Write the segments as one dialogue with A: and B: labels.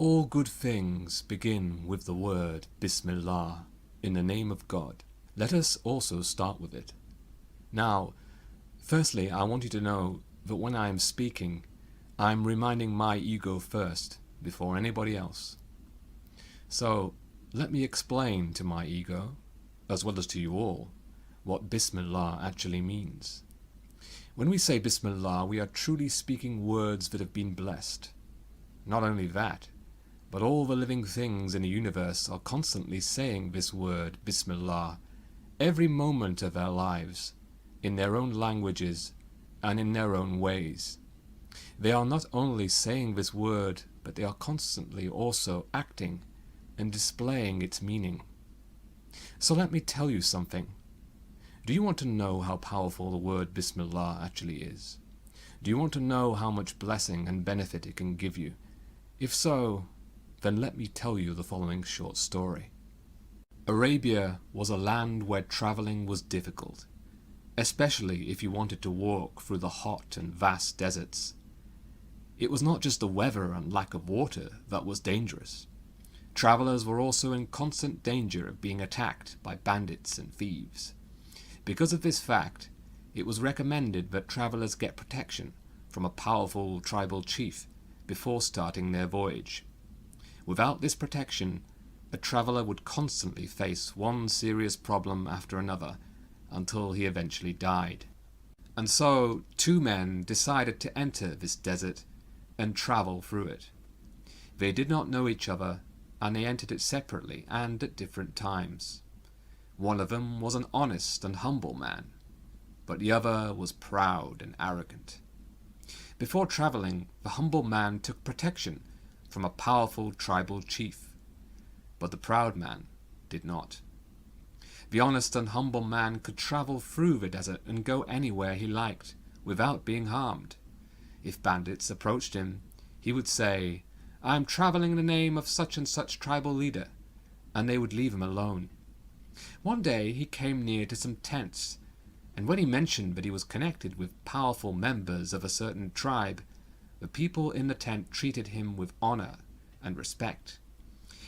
A: All good things begin with the word Bismillah, in the name of God. Let us also start with it. Now, firstly, I want you to know that when I am speaking, I am reminding my ego first, before anybody else. So, let me explain to my ego, as well as to you all, what Bismillah actually means. When we say Bismillah, we are truly speaking words that have been blessed. Not only that, but all the living things in the universe are constantly saying this word, Bismillah, every moment of their lives, in their own languages and in their own ways. They are not only saying this word, but they are constantly also acting and displaying its meaning. So let me tell you something. Do you want to know how powerful the word Bismillah actually is? Do you want to know how much blessing and benefit it can give you? If so, then let me tell you the following short story. Arabia was a land where traveling was difficult, especially if you wanted to walk through the hot and vast deserts. It was not just the weather and lack of water that was dangerous. Travelers were also in constant danger of being attacked by bandits and thieves. Because of this fact, it was recommended that travelers get protection from a powerful tribal chief before starting their voyage. Without this protection, a traveler would constantly face one serious problem after another until he eventually died. And so, two men decided to enter this desert and travel through it. They did not know each other, and they entered it separately and at different times. One of them was an honest and humble man, but the other was proud and arrogant. Before traveling, the humble man took protection from a powerful tribal chief, but the proud man did not. The honest and humble man could travel through the desert and go anywhere he liked without being harmed. If bandits approached him, he would say, "I am traveling in the name of such and such tribal leader," and they would leave him alone. One day he came near to some tents, and when he mentioned that he was connected with powerful members of a certain tribe, the people in the tent treated him with honor and respect.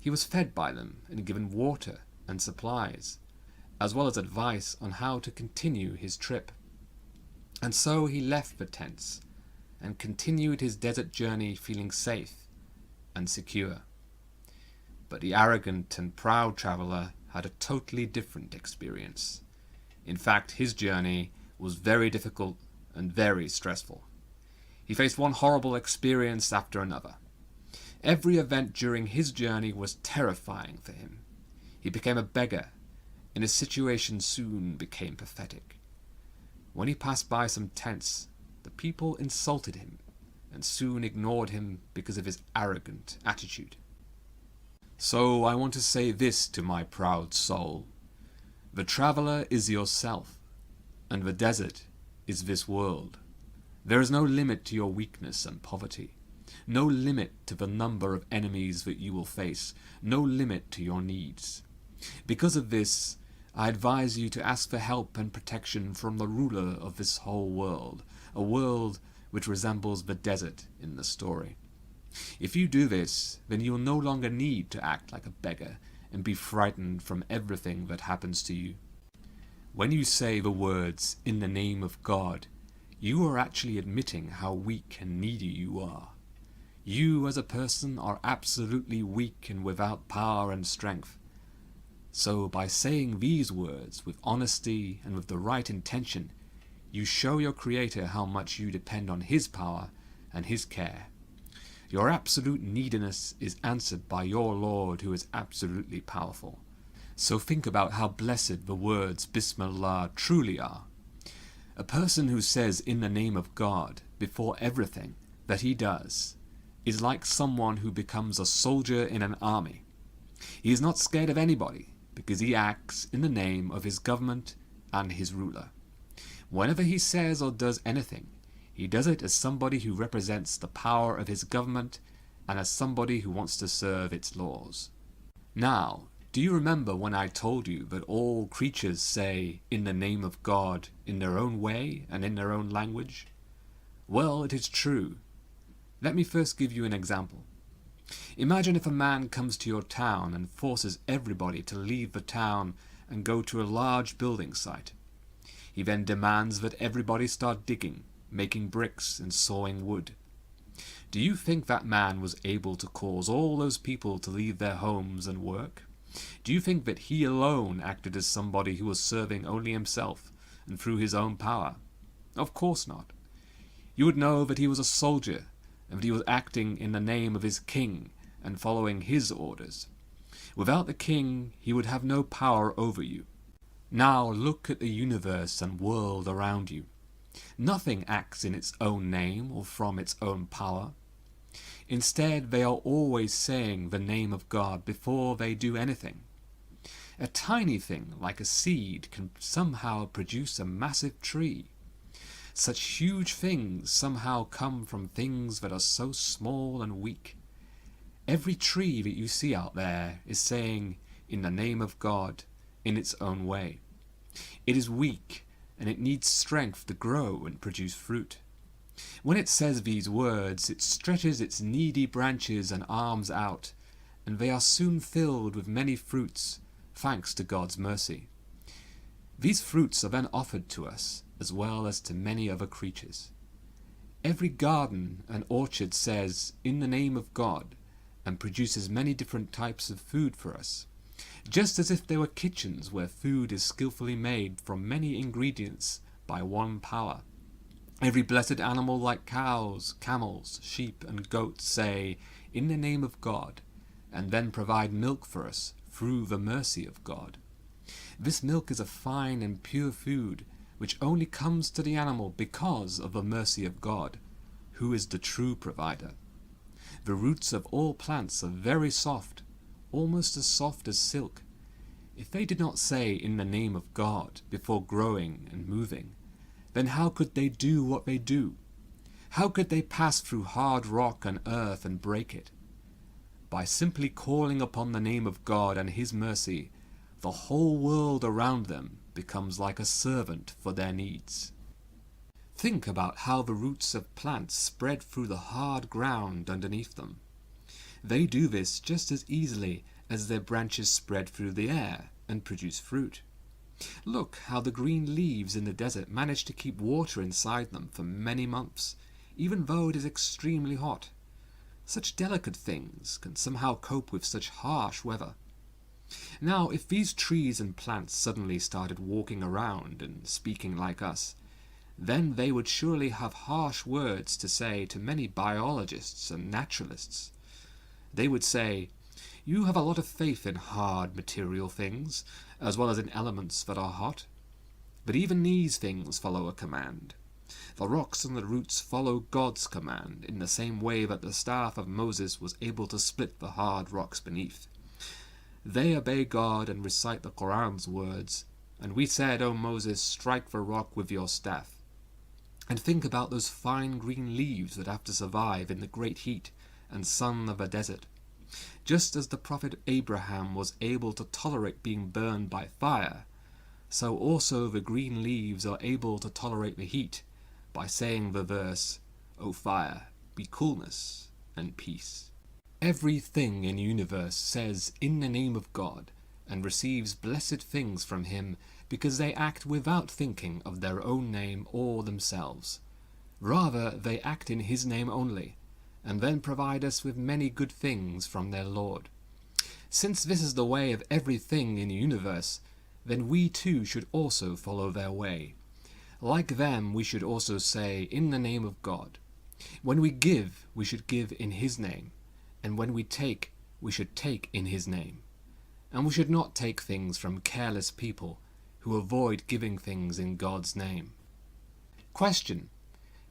A: He was fed by them and given water and supplies, as well as advice on how to continue his trip. And so he left the tents and continued his desert journey feeling safe and secure. But the arrogant and proud traveler had a totally different experience. In fact, his journey was very difficult and very stressful. He faced one horrible experience after another. Every event during his journey was terrifying for him. He became a beggar, and his situation soon became pathetic. When he passed by some tents, the people insulted him and soon ignored him because of his arrogant attitude. So I want to say this to my proud soul. The traveler is yourself, and the desert is this world. There is no limit to your weakness and poverty, no limit to the number of enemies that you will face, no limit to your needs. Because of this, I advise you to ask for help and protection from the ruler of this whole world, a world which resembles the desert in the story. If you do this, then you will no longer need to act like a beggar and be frightened from everything that happens to you. When you say the words, "in the name of God," you are actually admitting how weak and needy you are. You as a person are absolutely weak and without power and strength. So by saying these words with honesty and with the right intention, you show your Creator how much you depend on His power and His care. Your absolute neediness is answered by your Lord, who is absolutely powerful. So think about how blessed the words Bismillah truly are. A person who says "in the name of God" before everything that he does is like someone who becomes a soldier in an army. He is not scared of anybody because he acts in the name of his government and his ruler. Whenever he says or does anything, he does it as somebody who represents the power of his government and as somebody who wants to serve its laws. Now, do you remember when I told you that all creatures say "in the name of God" in their own way and in their own language? Well, it is true. Let me first give you an example. Imagine if a man comes to your town and forces everybody to leave the town and go to a large building site. He then demands that everybody start digging, making bricks and sawing wood. Do you think that man was able to cause all those people to leave their homes and work? Do you think that he alone acted as somebody who was serving only himself and through his own power? Of course not. You would know that he was a soldier and that he was acting in the name of his king and following his orders. Without the king, he would have no power over you. Now look at the universe and world around you. Nothing acts in its own name or from its own power. Instead, they are always saying the name of God before they do anything. A tiny thing like a seed can somehow produce a massive tree. Such huge things somehow come from things that are so small and weak. Every tree that you see out there is saying, in the name of God, in its own way. It is weak, and it needs strength to grow and produce fruit. When it says these words, it stretches its needy branches and arms out, and they are soon filled with many fruits, thanks to God's mercy. These fruits are then offered to us, as well as to many other creatures. Every garden and orchard says, in the name of God, and produces many different types of food for us, just as if they were kitchens where food is skillfully made from many ingredients by one power. Every blessed animal like cows, camels, sheep and goats say, in the name of God, and then provide milk for us through the mercy of God. This milk is a fine and pure food which only comes to the animal because of the mercy of God, who is the true provider. The roots of all plants are very soft, almost as soft as silk. If they did not say in the name of God before growing and moving, then how could they do what they do? How could they pass through hard rock and earth and break it? By simply calling upon the name of God and His mercy, the whole world around them becomes like a servant for their needs. Think about how the roots of plants spread through the hard ground underneath them. They do this just as easily as their branches spread through the air and produce fruit. Look how the green leaves in the desert manage to keep water inside them for many months, even though it is extremely hot. Such delicate things can somehow cope with such harsh weather. Now, if these trees and plants suddenly started walking around and speaking like us, then they would surely have harsh words to say to many biologists and naturalists. They would say, you have a lot of faith in hard material things, as well as in elements that are hot. But even these things follow a command. The rocks and the roots follow God's command in the same way that the staff of Moses was able to split the hard rocks beneath. They obey God and recite the Quran's words, and we said, O Moses, strike the rock with your staff. And think about those fine green leaves that have to survive in the great heat and sun of a desert. Just as the prophet Abraham was able to tolerate being burned by fire, so also the green leaves are able to tolerate the heat by saying the verse, O fire, be coolness and peace. Everything in the universe says in the name of God and receives blessed things from Him because they act without thinking of their own name or themselves. Rather, they act in His name only, and then provide us with many good things from their Lord. Since this is the way of everything in the universe, then we too should also follow their way. Like them, we should also say, in the name of God. When we give, we should give in His name, and when we take, we should take in His name. And we should not take things from careless people who avoid giving things in God's name. Question.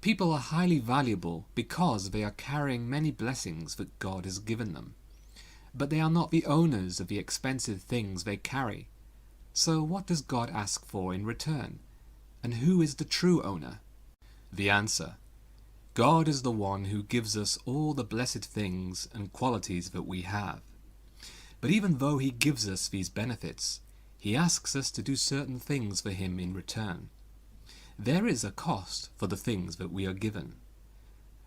A: People are highly valuable because they are carrying many blessings that God has given them. But they are not the owners of the expensive things they carry. So what does God ask for in return? And who is the true owner? The answer. God is the one who gives us all the blessed things and qualities that we have. But even though He gives us these benefits, He asks us to do certain things for Him in return. There is a cost for the things that we are given.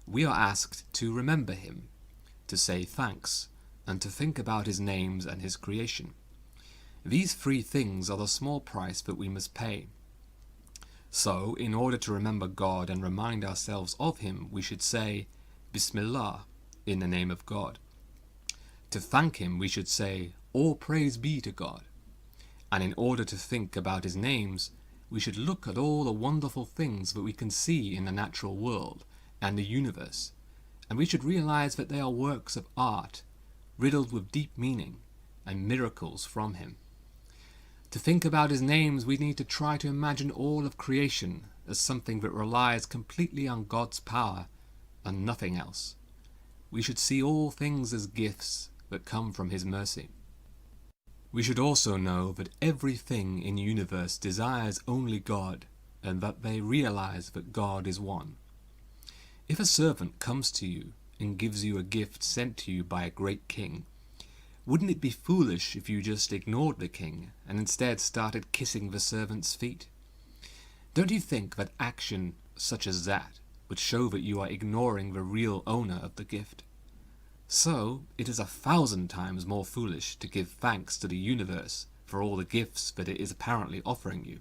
A: We are asked to remember Him, to say thanks, and to think about his names and his creation. These three things are the small price that we must pay. So, in order to remember God and remind ourselves of him, we should say, Bismillah, in the name of God. To thank him, we should say, all praise be to God. And in order to think about his names, we should look at all the wonderful things that we can see in the natural world and the universe, and we should realize that they are works of art, riddled with deep meaning and miracles from him. To think about his names, we need to try to imagine all of creation as something that relies completely on God's power and nothing else. We should see all things as gifts that come from his mercy. We should also know that everything in the universe desires only God, and that they realize that God is one. If a servant comes to you and gives you a gift sent to you by a great king, wouldn't it be foolish if you just ignored the king and instead started kissing the servant's feet? Don't you think that action such as that would show that you are ignoring the real owner of the gift? So, it is 1,000 times more foolish to give thanks to the universe for all the gifts that it is apparently offering you.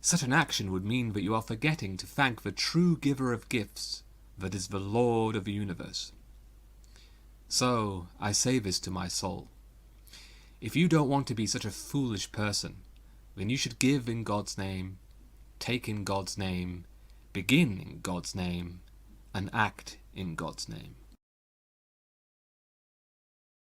A: Such an action would mean that you are forgetting to thank the true giver of gifts, that is the Lord of the universe. So, I say this to my soul. If you don't want to be such a foolish person, then you should give in God's name, take in God's name, begin in God's name, and act in God's name.